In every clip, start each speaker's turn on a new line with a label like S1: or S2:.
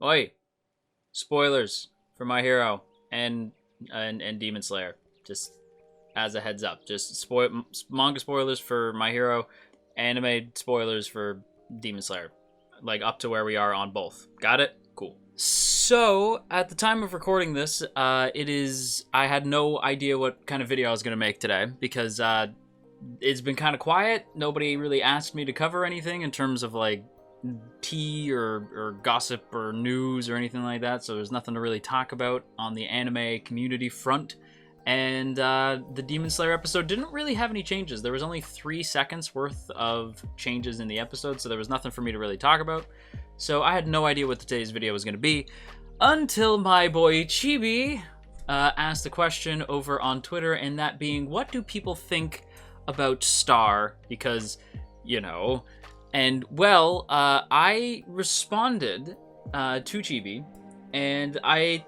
S1: Oi, spoilers for My Hero and Demon Slayer. Just as a heads up, just manga spoilers for My Hero, anime spoilers for Demon Slayer, like up to where we are on both. Got it? Cool. So at the time of recording this, I had no idea what kind of video I was gonna make today because it's been kind of quiet. Nobody really asked me to cover anything in terms of like tea or gossip or news or anything like that, so there's nothing to really talk about on the anime community front. And the Demon Slayer episode didn't really have any changes. There was only 3 seconds worth of changes in the episode, so there was nothing for me to really talk about. So I had no idea what today's video was going to be until my boy Chibi asked a question over on Twitter, and that being, what do people think about Star? Because, you know. And, well, I responded to Chibi, and I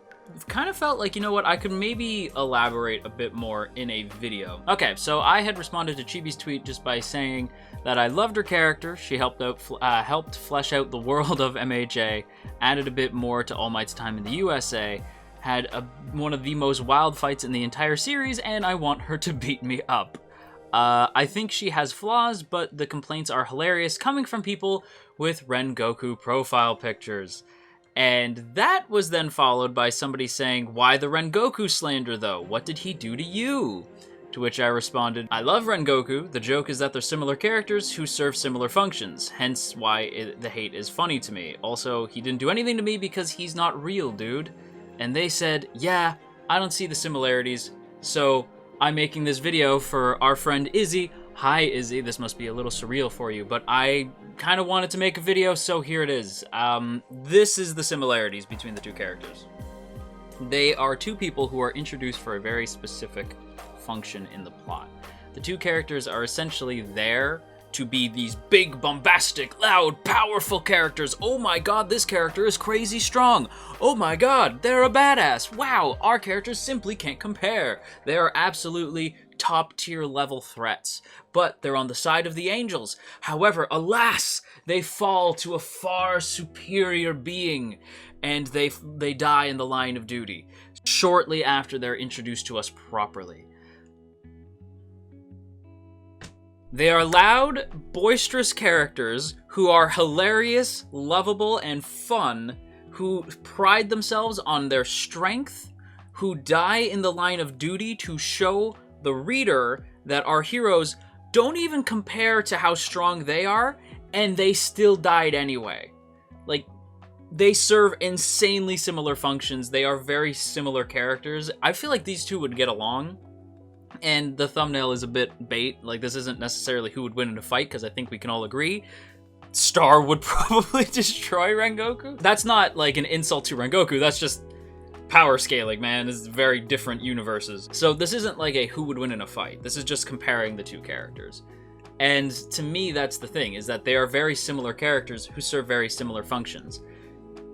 S1: kind of felt like, you know what, I could maybe elaborate a bit more in a video. Okay, so I had responded to Chibi's tweet just by saying that I loved her character. She helped flesh out the world of MHA, added a bit more to All Might's time in the USA, had one of the most wild fights in the entire series, and I want her to beat me up. I think she has flaws, but the complaints are hilarious coming from people with Rengoku profile pictures. And that was then followed by somebody saying, why the Rengoku slander though? What did he do to you? To which I responded, I love Rengoku. The joke is that they're similar characters who serve similar functions, hence why the hate is funny to me. Also, he didn't do anything to me because he's not real, dude. And they said, yeah, I don't see the similarities, so I'm making this video for our friend Izzy. Hi, Izzy. This must be a little surreal for you, but I kind of wanted to make a video, so here it is. This is the similarities between the two characters. They are two people who are introduced for a very specific function in the plot. The two characters are essentially there to be these big, bombastic, loud, powerful characters. Oh my god, this character is crazy strong. Oh my god, they're a badass. Wow, our characters simply can't compare. They are absolutely top-tier level threats, but they're on the side of the angels. However, alas, they fall to a far superior being, and they die in the line of duty shortly after they're introduced to us properly. They are loud, boisterous characters who are hilarious, lovable, and fun, who pride themselves on their strength, who die in the line of duty to show the reader that our heroes don't even compare to how strong they are, and they still died anyway. Like, they serve insanely similar functions. They are very similar characters. I feel like these two would get along. And the thumbnail is a bit bait. Like, this isn't necessarily who would win in a fight, because I think we can all agree Star would probably destroy Rengoku. That's not like an insult to Rengoku. That's just power scaling, man. This is very different universes. So this isn't like a who would win in a fight. This is just comparing the two characters. And to me, that's the thing, is that they are very similar characters who serve very similar functions.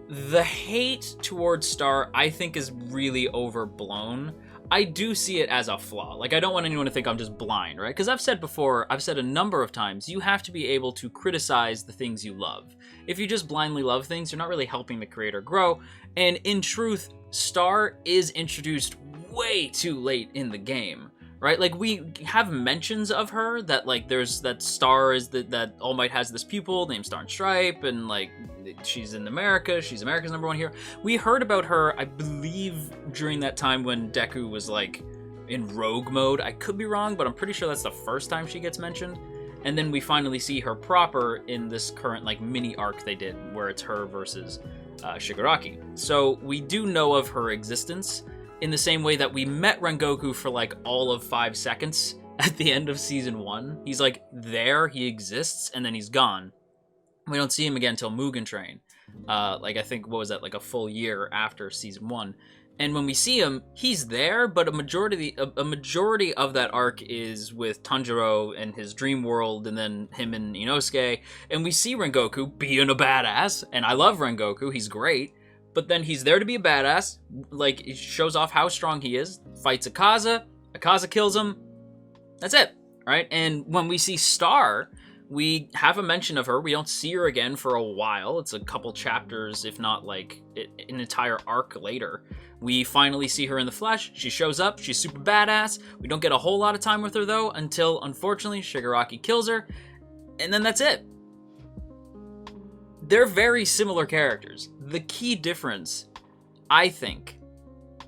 S1: The hate towards Star, I think, is really overblown. I do see it as a flaw. Like, I don't want anyone to think I'm just blind, right? Because I've said before, I've said a number of times, you have to be able to criticize the things you love. If you just blindly love things, you're not really helping the creator grow. And in truth, Star is introduced way too late in the game, right? Like, we have mentions of her, that, like, there's that Star is that All Might has this pupil named Star and Stripe, and, like, she's in America, she's America's #1 hero. We heard about her, I believe, during that time when Deku was, like, in rogue mode. I could be wrong, but I'm pretty sure that's the first time she gets mentioned. And then we finally see her proper in this current, like, mini arc they did, where it's her versus Shigaraki. So we do know of her existence, in the same way that we met Rengoku for, like, all of 5 seconds at the end of Season 1. He's, like, there, he exists, and then he's gone. We don't see him again until Mugen Train. Like, I think, what was that, like a full year after Season 1. And when we see him, he's there, but a majority of that arc is with Tanjiro and his dream world, and then him and Inosuke. And we see Rengoku being a badass, and I love Rengoku, he's great. But then he's there to be a badass, like, it shows off how strong he is, fights Akaza kills him, that's it, right? And when we see Star, we have a mention of her. We don't see her again for a while. It's a couple chapters, if not like an entire arc later. We finally see her in the flesh. She shows up. She's super badass. We don't get a whole lot of time with her, though, until, unfortunately, Shigaraki kills her. And then that's it. They're very similar characters. The key difference, I think,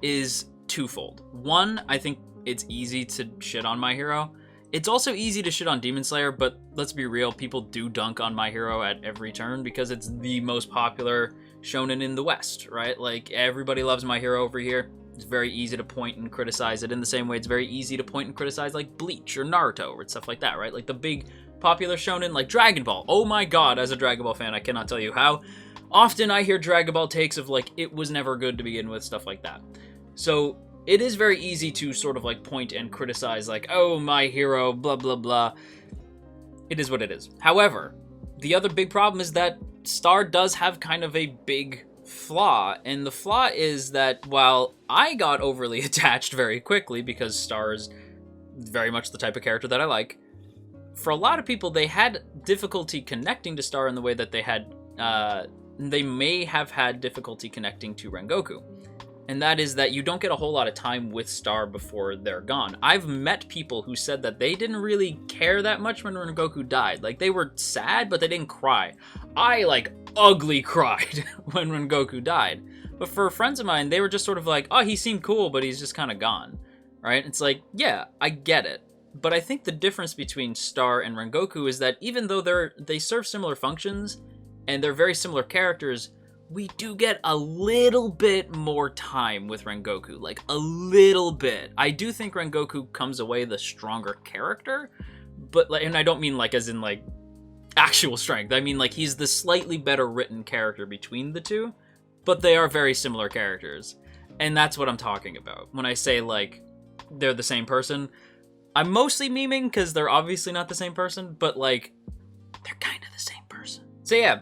S1: is twofold. One, I think it's easy to shit on My Hero. It's also easy to shit on Demon Slayer, but let's be real, people do dunk on My Hero at every turn because it's the most popular shonen in the West, right? Like, everybody loves My Hero over here. It's very easy to point and criticize it in the same way it's very easy to point and criticize, like, Bleach or Naruto or stuff like that, right? Like, the big popular shonen, like Dragon Ball. Oh my god, as a Dragon Ball fan, I cannot tell you how often I hear Dragon Ball takes of, like, it was never good to begin with, stuff like that. So it is very easy to sort of like point and criticize, like, oh, My Hero, blah, blah, blah. It is what it is. However, the other big problem is that Star does have kind of a big flaw, and the flaw is that while I got overly attached very quickly because Star is very much the type of character that I like, for a lot of people, they had difficulty connecting to Star in the way that they may have had difficulty connecting to Rengoku. And that is that you don't get a whole lot of time with Star before they're gone. I've met people who said that they didn't really care that much when Rengoku died. Like, they were sad, but they didn't cry. I, like, ugly cried when Rengoku died. But for friends of mine, they were just sort of like, oh, he seemed cool, but he's just kind of gone. Right? It's like, yeah, I get it. But I think the difference between Star and Rengoku is that even though they serve similar functions, and they're very similar characters, we do get a little bit more time with Rengoku, like a little bit. I do think Rengoku comes away the stronger character, but like, and I don't mean like as in like actual strength. I mean like he's the slightly better written character between the two, but they are very similar characters. And that's what I'm talking about. When I say like they're the same person, I'm mostly memeing because they're obviously not the same person, but like they're kind of the same person. So yeah,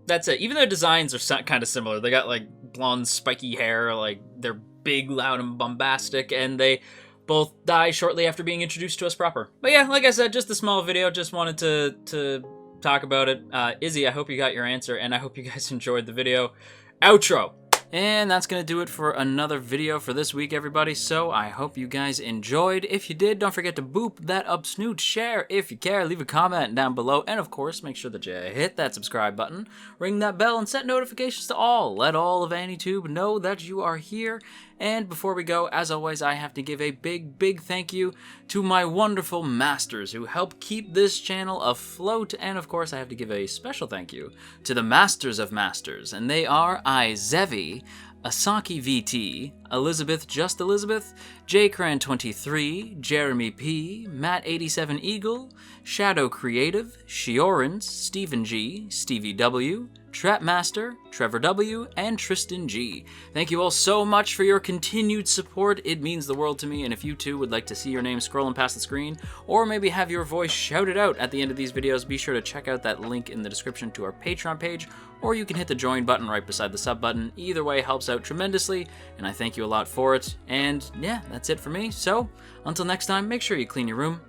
S1: that's it. Even their designs are kind of similar. They got like blonde spiky hair, like they're big, loud, and bombastic, and they both die shortly after being introduced to us proper. But yeah, like I said, just a small video. Just wanted to talk about it. Izzy, I hope you got your answer, and I hope you guys enjoyed the video. Outro. And that's going to do it for another video for this week, everybody. So I hope you guys enjoyed. If you did, don't forget to boop that up snoot, share if you care, leave a comment down below, and of course, make sure that you hit that subscribe button, ring that bell, and set notifications to all. Let all of AniTube know that you are here. And before we go, as always, I have to give a big thank you to my wonderful masters who help keep this channel afloat. And of course, I have to give a special thank you to the Masters of Masters. And they are Izevi, Asaki VT, Elizabeth Just Elizabeth, JCran23, Jeremy P, Matt87 Eagle, Shadow Creative, Shiorans, Stephen G, Stevie W, Trapmaster, Trevor W, and Tristan G. Thank you all so much for your continued support. It means the world to me, and if you too would like to see your name scrolling past the screen, or maybe have your voice shouted out at the end of these videos, be sure to check out that link in the description to our Patreon page, or you can hit the join button right beside the sub button. Either way helps out tremendously, and I thank you a lot for it. And yeah, that's it for me. So, until next time, make sure you clean your room.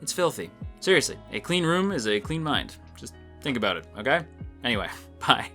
S1: It's filthy. Seriously, a clean room is a clean mind. Just think about it, okay? Anyway, bye.